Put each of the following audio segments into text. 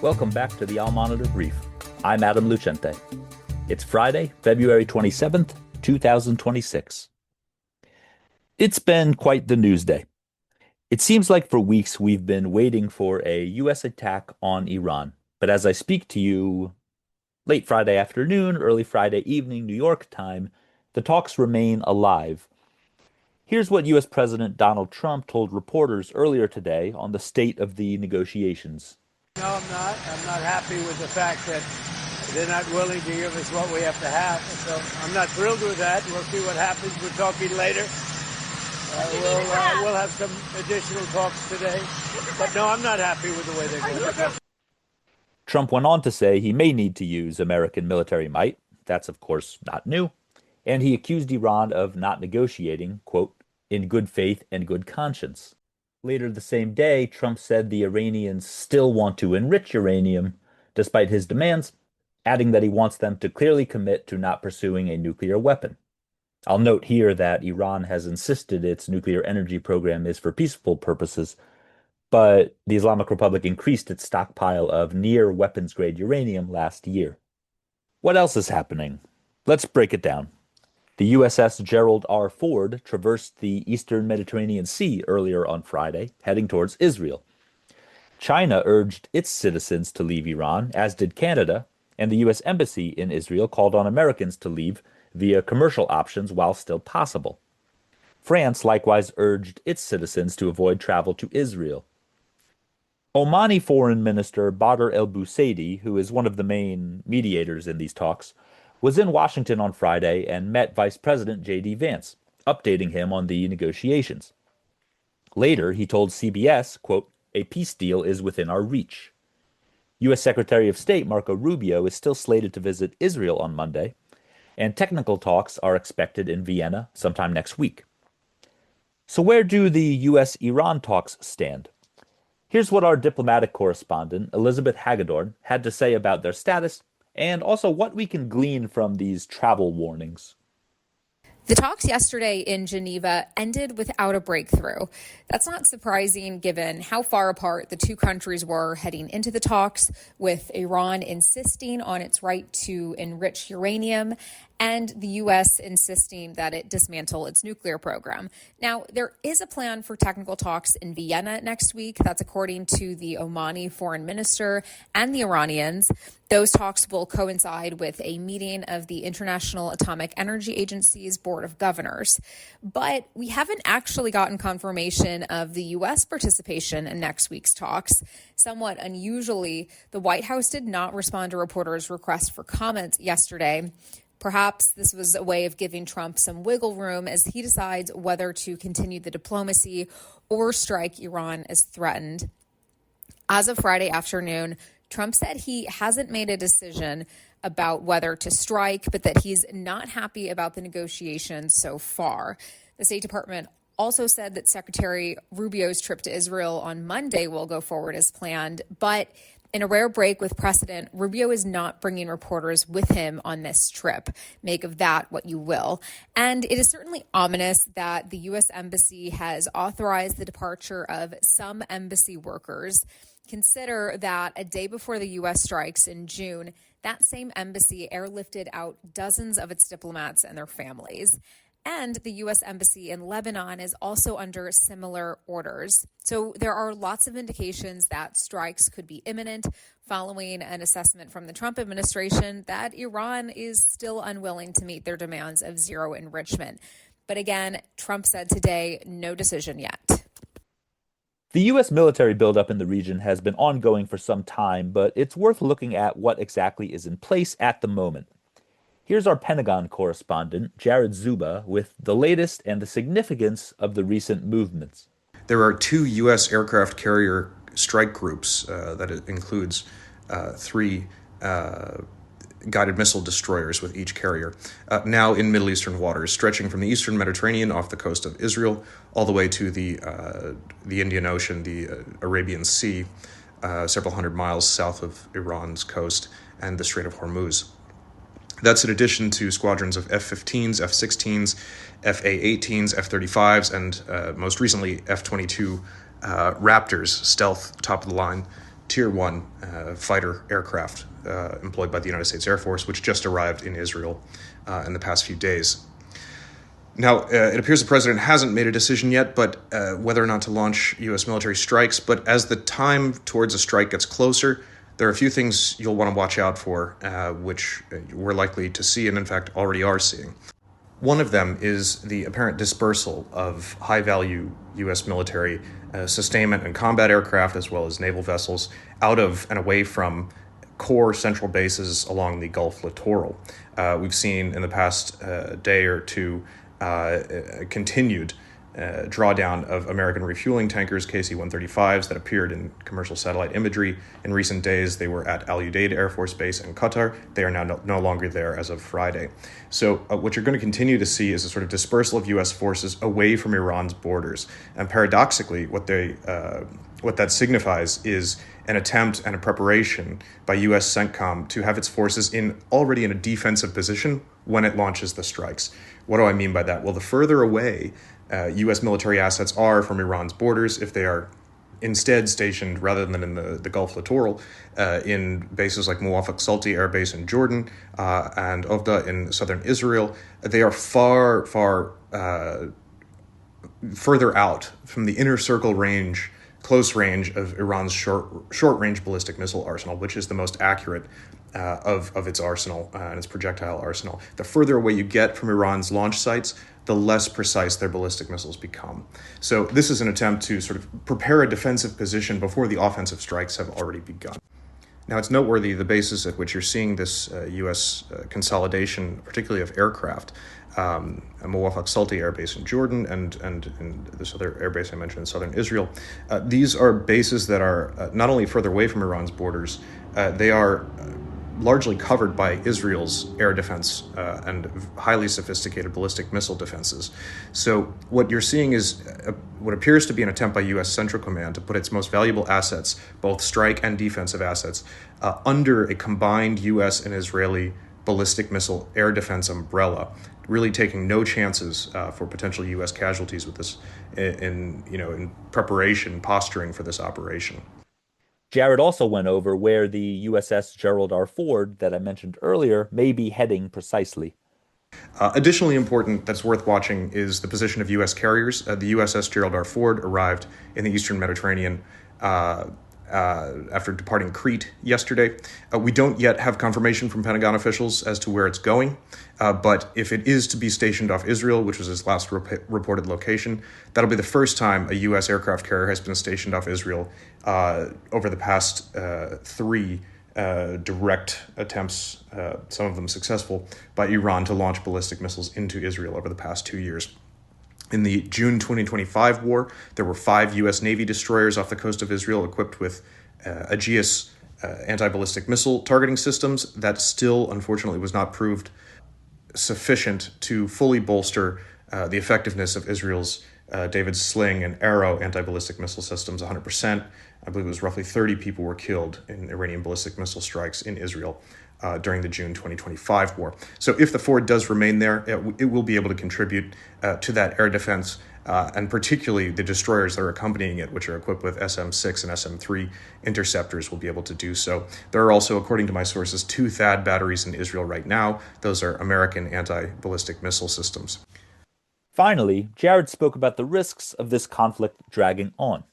Welcome back to the Al Monitor Brief. I'm Adam Lucente. It's Friday, February 27th, 2026. It's been quite the news day. It seems like for weeks we've been waiting for a U.S. attack on Iran. But as I speak to you late Friday afternoon, early Friday evening, New York time, the talks remain alive. Here's what U.S. President Donald Trump told reporters earlier today on the state of the negotiations. No, I'm not. I'm not happy with the fact that they're not willing to give us what we have to have. So I'm not thrilled with that. We'll see what happens. We're talking later. We'll have some additional talks today. But no, I'm not happy with the way they're going. Trump went on to say he may need to use American military might. That's, of course, not new. And he accused Iran of not negotiating, quote, in good faith and good conscience. Later the same day, Trump said the Iranians still want to enrich uranium, despite his demands, adding that he wants them to clearly commit to not pursuing a nuclear weapon. I'll note here that Iran has insisted its nuclear energy program is for peaceful purposes, but the Islamic Republic increased its stockpile of near weapons-grade uranium last year. What else is happening? Let's break it down. The USS Gerald R. Ford traversed the eastern Mediterranean Sea earlier on Friday, heading towards Israel. China urged its citizens to leave Iran, as did Canada, and the U.S. Embassy in Israel called on Americans to leave via commercial options while still possible. France likewise urged its citizens to avoid travel to Israel. Omani Foreign Minister Badr el-Busaidi, who is one of the main mediators in these talks, was in Washington on Friday and met Vice President J.D. Vance, updating him on the negotiations. Later, he told CBS, quote, a peace deal is within our reach. U.S. Secretary of State Marco Rubio is still slated to visit Israel on Monday, and technical talks are expected in Vienna sometime next week. So where do the U.S.-Iran talks stand? Here's what our diplomatic correspondent, Elizabeth Hagedorn, had to say about their status and also what we can glean from these travel warnings. The talks yesterday in Geneva ended without a breakthrough. That's not surprising given how far apart the two countries were heading into the talks, with Iran insisting on its right to enrich uranium and the U.S. insisting that it dismantle its nuclear program. Now, there is a plan for technical talks in Vienna next week. That's according to the Omani foreign minister and the Iranians. Those talks will coincide with a meeting of the International Atomic Energy Agency's Board of Governors. But we haven't actually gotten confirmation of the U.S. participation in next week's talks. Somewhat unusually, the White House did not respond to reporters' requests for comment yesterday. Perhaps this was a way of giving Trump some wiggle room as he decides whether to continue the diplomacy or strike Iran as threatened. As of Friday afternoon, Trump said he hasn't made a decision about whether to strike, but that he's not happy about the negotiations so far. The State Department also said that Secretary Rubio's trip to Israel on Monday will go forward as planned, but in a rare break with precedent, Rubio is not bringing reporters with him on this trip. Make of that what you will. And it is certainly ominous that the U.S. Embassy has authorized the departure of some embassy workers. Consider that a day before the U.S. strikes in June, that same embassy airlifted out dozens of its diplomats and their families. And the U.S. Embassy in Lebanon is also under similar orders. So there are lots of indications that strikes could be imminent following an assessment from the Trump administration that Iran is still unwilling to meet their demands of zero enrichment. But again, Trump said today, no decision yet. The U.S. military buildup in the region has been ongoing for some time, but it's worth looking at what exactly is in place at the moment. Here's our Pentagon correspondent, Jared Szuba, with the latest and the significance of the recent movements. There are two U.S. aircraft carrier strike groups that includes three guided missile destroyers with each carrier, now in Middle Eastern waters, stretching from the eastern Mediterranean off the coast of Israel all the way to the Indian Ocean, the Arabian Sea, several hundred miles south of Iran's coast, and the Strait of Hormuz. That's in addition to squadrons of F-15s, F-16s, FA-18s, F-35s, and most recently F-22 Raptors, stealth top-of-the-line Tier 1 fighter aircraft employed by the United States Air Force, which just arrived in Israel in the past few days. Now, it appears the president hasn't made a decision yet, but whether or not to launch U.S. military strikes. But as the time towards a strike gets closer, there are a few things you'll want to watch out for, which we're likely to see and, in fact, already are seeing. One of them is the apparent dispersal of high-value U.S. military sustainment and combat aircraft, as well as naval vessels, out of and away from core central bases along the Gulf littoral. We've seen in the past day or two continued drawdown of American refueling tankers, KC-135s, that appeared in commercial satellite imagery. In recent days, they were at Al Udeid Air Force Base in Qatar. They are now no longer there as of Friday. So what you're going to continue to see is a sort of dispersal of U.S. forces away from Iran's borders. And paradoxically, what that signifies is an attempt and a preparation by U.S. CENTCOM to have its forces already in a defensive position when it launches the strikes. What do I mean by that? Well, the further away U.S. military assets are from Iran's borders, if they are instead stationed, rather than in the Gulf littoral, in bases like Muwafaq Salti Air Base in Jordan and Ovda in southern Israel, they are far further out from the inner circle range, close range of Iran's short-range ballistic missile arsenal, which is the most accurate of its arsenal and its projectile arsenal. The further away you get from Iran's launch sites, the less precise their ballistic missiles become. So this is an attempt to sort of prepare a defensive position before the offensive strikes have already begun. Now, it's noteworthy the basis at which you're seeing this U.S. Consolidation, particularly of aircraft. Muwafaq Salti Air Base in Jordan and this other air base I mentioned in southern Israel. These are bases that are not only further away from Iran's borders, they are largely covered by Israel's air defense and highly sophisticated ballistic missile defenses. So what you're seeing is what appears to be an attempt by U.S. Central Command to put its most valuable assets, both strike and defensive assets, under a combined U.S. and Israeli ballistic missile air defense umbrella, really taking no chances for potential U.S. casualties with this in preparation, posturing for this operation. Jared also went over where the USS Gerald R. Ford that I mentioned earlier may be heading precisely. Additionally important that's worth watching is the position of U.S. carriers. The USS Gerald R. Ford arrived in the Eastern Mediterranean after departing Crete yesterday. We don't yet have confirmation from Pentagon officials as to where it's going, but if it is to be stationed off Israel, which was its last reported location, that'll be the first time a U.S. aircraft carrier has been stationed off Israel over the past three direct attempts, some of them successful, by Iran to launch ballistic missiles into Israel over the past 2 years. In the June 2025 war, there were 5 U.S. Navy destroyers off the coast of Israel equipped with Aegis anti-ballistic missile targeting systems. That still, unfortunately, was not proved sufficient to fully bolster the effectiveness of Israel's David's Sling and Arrow anti-ballistic missile systems 100%. I believe it was roughly 30 people were killed in Iranian ballistic missile strikes in Israel during the June 2025 war. So if the Ford does remain there, it will be able to contribute to that air defense, and particularly the destroyers that are accompanying it, which are equipped with SM-6 and SM-3 interceptors, will be able to do so. There are also, according to my sources, 2 THAAD batteries in Israel right now. Those are American anti-ballistic missile systems. Finally, Jared spoke about the risks of this conflict dragging on.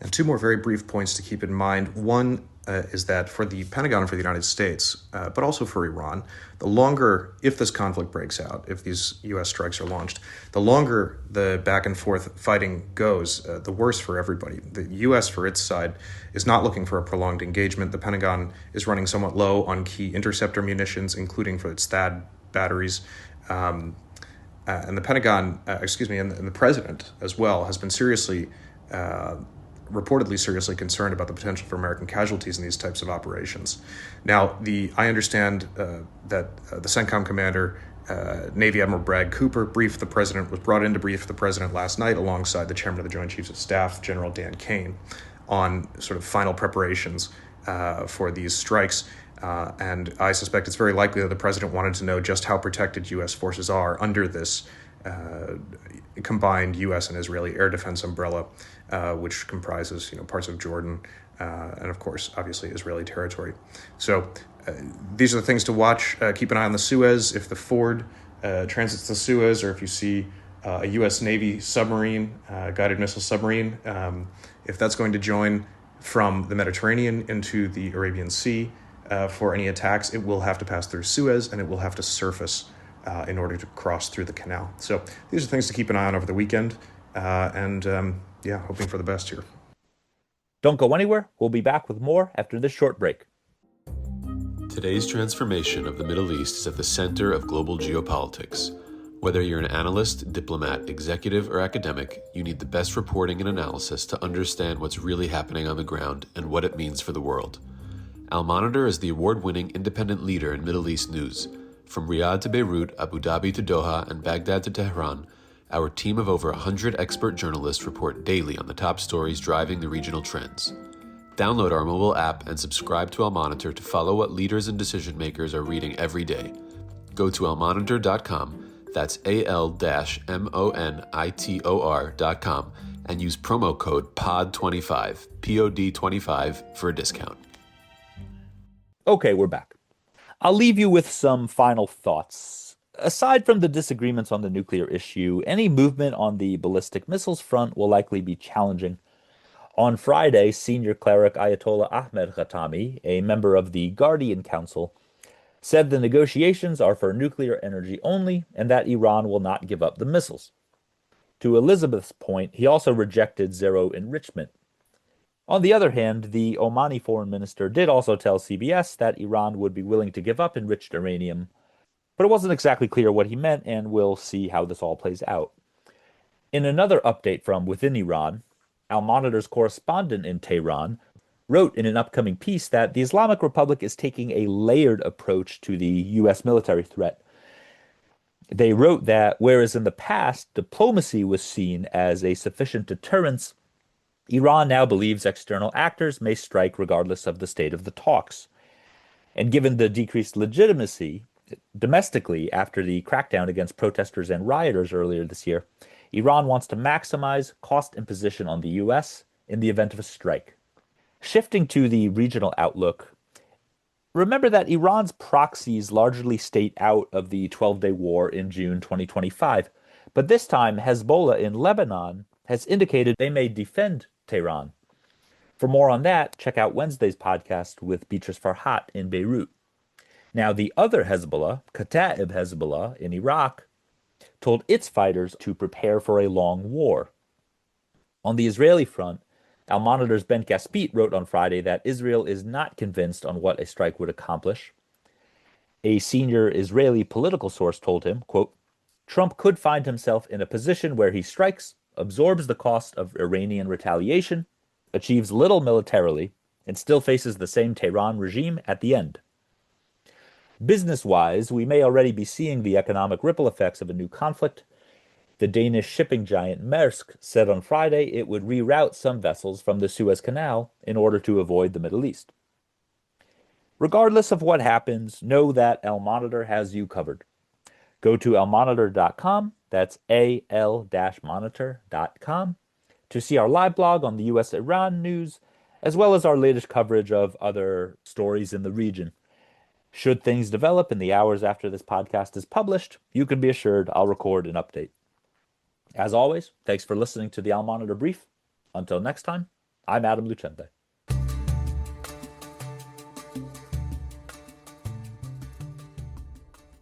And 2 more very brief points to keep in mind. One is that for the Pentagon and for the United States, but also for Iran, the longer, if this conflict breaks out, if these U.S. strikes are launched, the longer the back and forth fighting goes, the worse for everybody. The U.S., for its side, is not looking for a prolonged engagement. The Pentagon is running somewhat low on key interceptor munitions, including for its THAAD batteries. And the Pentagon, and the president as well, has been reportedly seriously concerned about the potential for American casualties in these types of operations. Now, I understand that the CENTCOM commander, Navy Admiral Bragg Cooper, was brought in to brief the president last night alongside the chairman of the Joint Chiefs of Staff, General Dan Kane, on sort of final preparations for these strikes. And I suspect it's very likely that the president wanted to know just how protected U.S. forces are under this combined U.S. and Israeli air defense umbrella which comprises parts of Jordan and, of course, obviously Israeli territory. So these are the things to watch. Keep an eye on the Suez. If the Ford transits the Suez, or if you see a U.S. Navy submarine, guided missile submarine, if that's going to join from the Mediterranean into the Arabian Sea for any attacks, it will have to pass through Suez, and it will have to surface in order to cross through the canal. So these are things to keep an eye on over the weekend, and hoping for the best here. Don't go anywhere. We'll be back with more after this short break. Today's transformation of the Middle East is at the center of global geopolitics. Whether you're an analyst, diplomat, executive, or academic, you need the best reporting and analysis to understand what's really happening on the ground and what it means for the world. Al-Monitor is the award-winning independent leader in Middle East news. From Riyadh to Beirut, Abu Dhabi to Doha, and Baghdad to Tehran, our team of over 100 expert journalists report daily on the top stories driving the regional trends. Download our mobile app and subscribe to Al-Monitor to follow what leaders and decision makers are reading every day. Go to almonitor.com, that's AL-MONITOR.com, and use promo code POD25, POD25 for a discount. Okay, we're back. I'll leave you with some final thoughts. Aside from the disagreements on the nuclear issue, any movement on the ballistic missiles front will likely be challenging. On Friday, senior cleric Ayatollah Ahmed Khatami, a member of the Guardian Council, said the negotiations are for nuclear energy only and that Iran will not give up the missiles. To Elizabeth's point, he also rejected zero enrichment. On the other hand, the Omani foreign minister did also tell CBS that Iran would be willing to give up enriched uranium, but it wasn't exactly clear what he meant, and we'll see how this all plays out. In another update from within Iran, Al-Monitor's correspondent in Tehran wrote in an upcoming piece that the Islamic Republic is taking a layered approach to the U.S. military threat. They wrote that whereas in the past diplomacy was seen as a sufficient deterrence, Iran now believes external actors may strike regardless of the state of the talks. And given the decreased legitimacy domestically after the crackdown against protesters and rioters earlier this year, Iran wants to maximize cost imposition on the U.S. in the event of a strike. Shifting to the regional outlook, remember that Iran's proxies largely stayed out of the 12-day war in June 2025, but this time Hezbollah in Lebanon has indicated they may defend Tehran. For more on that, check out Wednesday's podcast with Beatrice Farhat in Beirut. Now, the other Hezbollah, Kataib Hezbollah in Iraq, told its fighters to prepare for a long war. On the Israeli front, Al-Monitor's Ben Caspit wrote on Friday that Israel is not convinced on what a strike would accomplish. A senior Israeli political source told him, quote, Trump could find himself in a position where he strikes, absorbs the cost of Iranian retaliation, achieves little militarily, and still faces the same Tehran regime at the end. Business-wise, we may already be seeing the economic ripple effects of a new conflict. The Danish shipping giant Maersk said on Friday it would reroute some vessels from the Suez Canal in order to avoid the Middle East. Regardless of what happens, know that Al-Monitor has you covered. Go to almonitor.com, that's al-monitor.com, to see our live blog on the U.S.-Iran news, as well as our latest coverage of other stories in the region. Should things develop in the hours after this podcast is published, you can be assured I'll record an update. As always, thanks for listening to the Al-Monitor Brief. Until next time, I'm Adam Lucente.